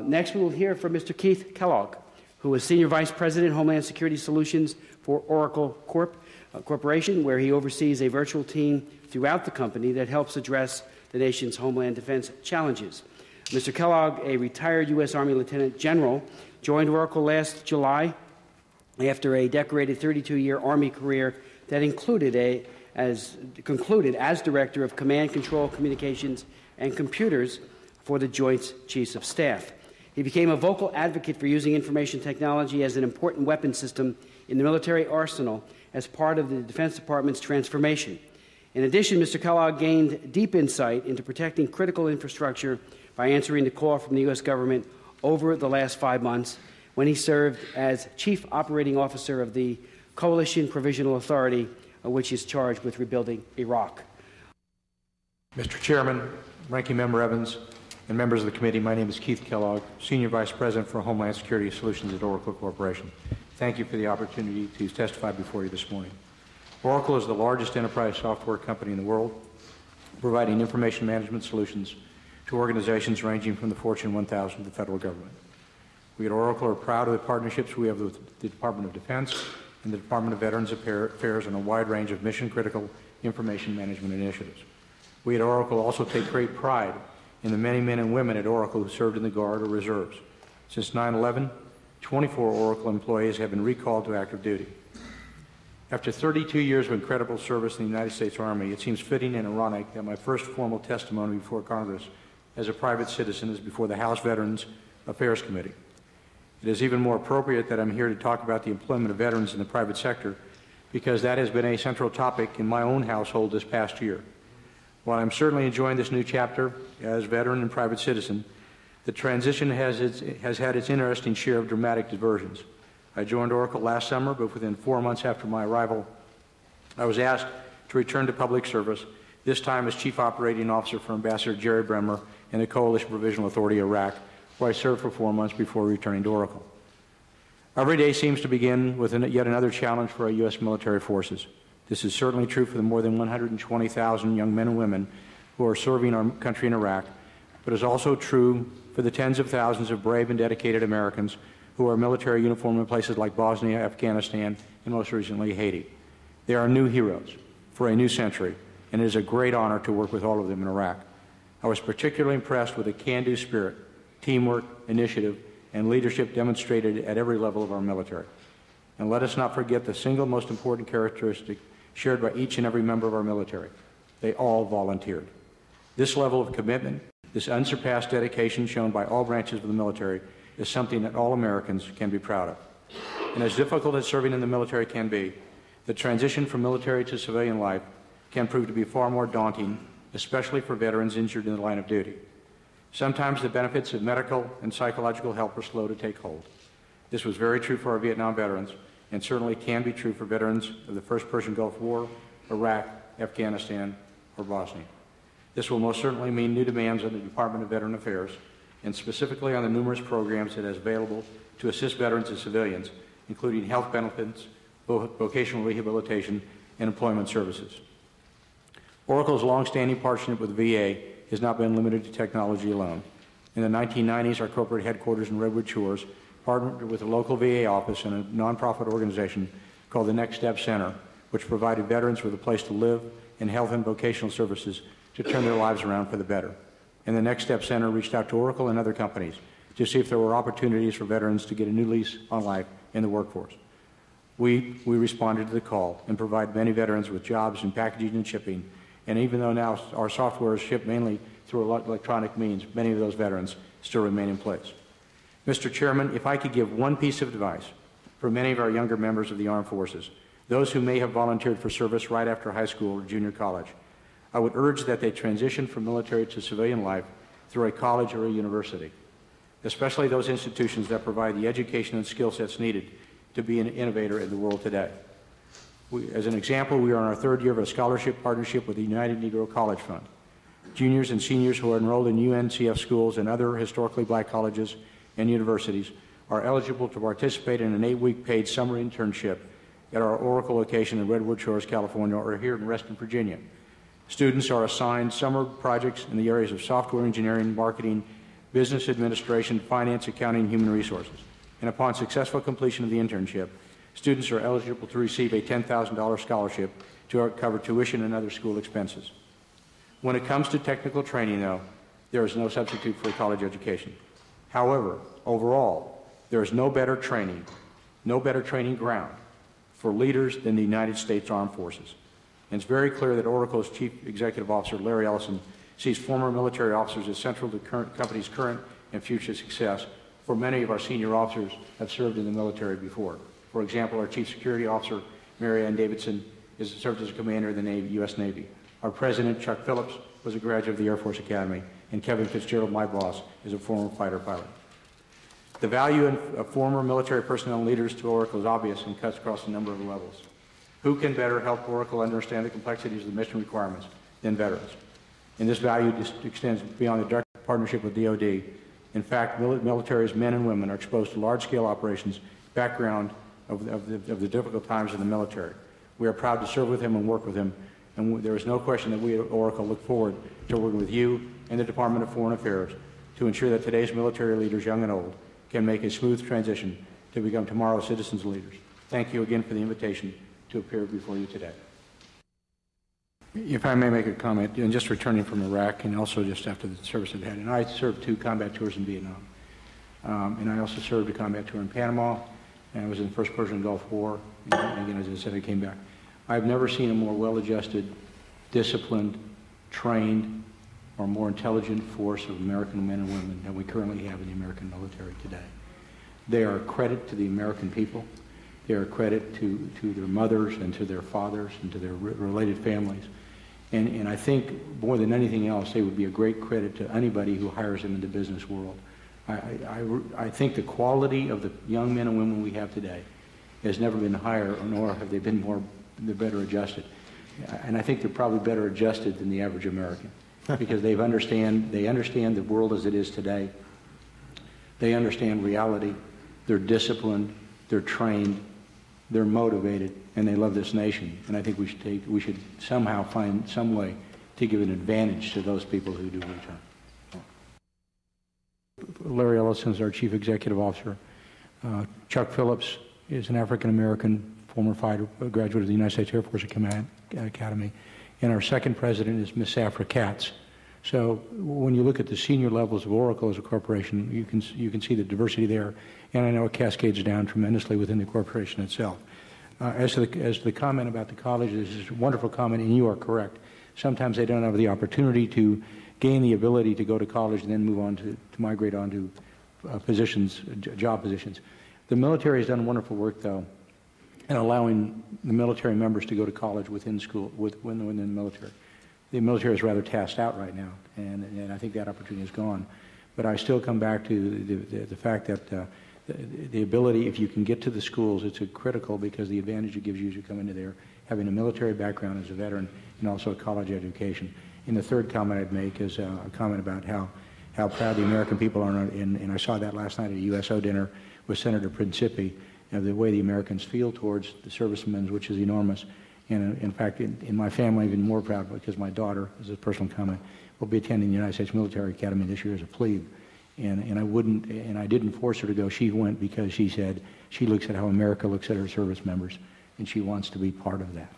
Next, we will hear from Mr. Keith Kellogg, who is Senior Vice President, Homeland Security Solutions for Oracle Corporation, where he oversees a virtual team throughout the company that helps address the nation's homeland defense challenges. Mr. Kellogg, a retired U.S. Army Lieutenant General, joined Oracle last July after a decorated 32-year Army career that concluded as Director of Command, Control, Communications, and Computers for the Joint Chiefs of Staff. He became a vocal advocate for using information technology as an important weapon system in the military arsenal as part of the Defense Department's transformation. In addition, Mr. Kellogg gained deep insight into protecting critical infrastructure by answering the call from the U.S. government over the last 5 months when he served as Chief Operating Officer of the Coalition Provisional Authority, which is charged with rebuilding Iraq. Mr. Chairman, Ranking Member Evans, and members of the committee, my name is Keith Kellogg, Senior Vice President for Homeland Security Solutions at Oracle Corporation. Thank you for the opportunity to testify before you this morning. Oracle is the largest enterprise software company in the world, providing information management solutions to organizations ranging from the Fortune 1000 to the federal government. We at Oracle are proud of the partnerships we have with the Department of Defense and the Department of Veterans Affairs on a wide range of mission-critical information management initiatives. We at Oracle also take great pride in the many men and women at Oracle who served in the Guard or Reserves. Since 9/11, 24 Oracle employees have been recalled to active duty. After 32 years of incredible service in the United States Army, it seems fitting and ironic that my first formal testimony before Congress as a private citizen is before the House Veterans Affairs Committee. It is even more appropriate that I'm here to talk about the employment of veterans in the private sector because that has been a central topic in my own household this past year. While I'm certainly enjoying this new chapter as veteran and private citizen, the transition has had its interesting share of dramatic diversions. I joined Oracle last summer, but within 4 months after my arrival, I was asked to return to public service, this time as Chief Operating Officer for Ambassador Jerry Bremer in the Coalition Provisional Authority Iraq, where I served for 4 months before returning to Oracle. Every day seems to begin with yet another challenge for our U.S. military forces. This is certainly true for the more than 120,000 young men and women who are serving our country in Iraq, but is also true for the tens of thousands of brave and dedicated Americans who are military uniformed in places like Bosnia, Afghanistan, and most recently Haiti. They are new heroes for a new century, and it is a great honor to work with all of them in Iraq. I was particularly impressed with the can-do spirit, teamwork, initiative, and leadership demonstrated at every level of our military. And let us not forget the single most important characteristic shared by each and every member of our military. They all volunteered. This level of commitment, this unsurpassed dedication shown by all branches of the military is something that all Americans can be proud of. And as difficult as serving in the military can be, the transition from military to civilian life can prove to be far more daunting, especially for veterans injured in the line of duty. Sometimes the benefits of medical and psychological help are slow to take hold. This was very true for our Vietnam veterans, and certainly can be true for veterans of the First Persian Gulf War, Iraq, Afghanistan, or Bosnia. This will most certainly mean new demands on the Department of Veteran Affairs, and specifically on the numerous programs it has available to assist veterans and civilians, including health benefits, vocational rehabilitation, and employment services. Oracle's long-standing partnership with the VA has not been limited to technology alone. In the 1990s, our corporate headquarters in Redwood Shores partnered with a local VA office and a nonprofit organization called the Next Step Center, which provided veterans with a place to live and health and vocational services to turn their lives around for the better. And the Next Step Center reached out to Oracle and other companies to see if there were opportunities for veterans to get a new lease on life in the workforce. We responded to the call and provide many veterans with jobs in packaging and shipping. And even though now our software is shipped mainly through electronic means, many of those veterans still remain in place. Mr. Chairman, if I could give one piece of advice for many of our younger members of the armed forces, those who may have volunteered for service right after high school or junior college, I would urge that they transition from military to civilian life through a college or a university, especially those institutions that provide the education and skill sets needed to be an innovator in the world today. As an example, we are in our third year of a scholarship partnership with the United Negro College Fund. Juniors and seniors who are enrolled in UNCF schools and other historically black colleges and universities are eligible to participate in an 8-week paid summer internship at our Oracle location in Redwood Shores, California, or here in Reston, Virginia. Students are assigned summer projects in the areas of software engineering, marketing, business administration, finance, accounting, and human resources. And upon successful completion of the internship, students are eligible to receive a $10,000 scholarship to cover tuition and other school expenses. When it comes to technical training, though, there is no substitute for a college education. However, overall, there is no better training ground for leaders than the United States Armed Forces. And it's very clear that Oracle's Chief Executive Officer, Larry Ellison, sees former military officers as central to the company's current and future success, for many of our senior officers have served in the military before. For example, our Chief Security Officer, Mary Ann Davidson, served as a commander in the U.S. Navy. Our President, Chuck Phillips, was a graduate of the Air Force Academy, and Kevin Fitzgerald, my boss, is a former fighter pilot. The value of former military personnel and leaders to Oracle is obvious and cuts across a number of levels. Who can better help Oracle understand the complexities of the mission requirements than veterans? And this value extends beyond the direct partnership with DoD. In fact, military's men and women are exposed to large-scale operations, background of the difficult times in the military. We are proud to serve with him and work with him, and there is no question that we at Oracle look forward to working with you and the Department of Foreign Affairs to ensure that today's military leaders, young and old, can make a smooth transition to become tomorrow's citizens and leaders. Thank you again for the invitation to appear before you today. If I may make a comment, and just returning from Iraq and also just after the service I've had, and I served 2 combat tours in Vietnam, and I also served a combat tour in Panama, and I was in the First Persian Gulf War, and again, as I said, I came back. I've never seen a more well-adjusted, disciplined, trained, or more intelligent force of American men and women than we currently have in the American military today. They are a credit to the American people. They are a credit to their mothers and to their fathers and to their related families. And I think more than anything else, they would be a great credit to anybody who hires them in the business world. I think the quality of the young men and women we have today has never been higher, nor have they been they're better adjusted. And I think they're probably better adjusted than the average American, because they understand the world as it is today. They understand reality. They're disciplined. They're trained. They're motivated, and they love this nation. And I think we should somehow find some way to give an advantage to those people who do return. Larry Ellison is our Chief Executive Officer. Chuck Phillips is an African-American former fighter, graduate of the United States Air Force Academy. And our second president is Miss Safra Katz. So when you look at the senior levels of Oracle as a corporation, you can see the diversity there, and I know it cascades down tremendously within the corporation itself. As to the comment about the colleges, this is a wonderful comment, and you are correct. Sometimes they don't have the opportunity to gain the ability to go to college and then move on to migrate on to job positions. The military has done wonderful work, though, in allowing the military members to go to college within school, within the military. The military is rather tasked out right now, and I think that opportunity is gone. But I still come back to the fact that the ability, if you can get to the schools, it's critical, because the advantage it gives you as you come into there, having a military background as a veteran and also a college education. And the third comment I'd make is a comment about how proud the American people are, and I saw that last night at a USO dinner with Senator Principi, the way the Americans feel towards the servicemen, which is enormous. And in fact, in my family, I'm even more proud, because my daughter, as a personal comment, will be attending the United States Military Academy this year as a plebe. And I didn't force her to go. She went because she said she looks at how America looks at her service members, and she wants to be part of that.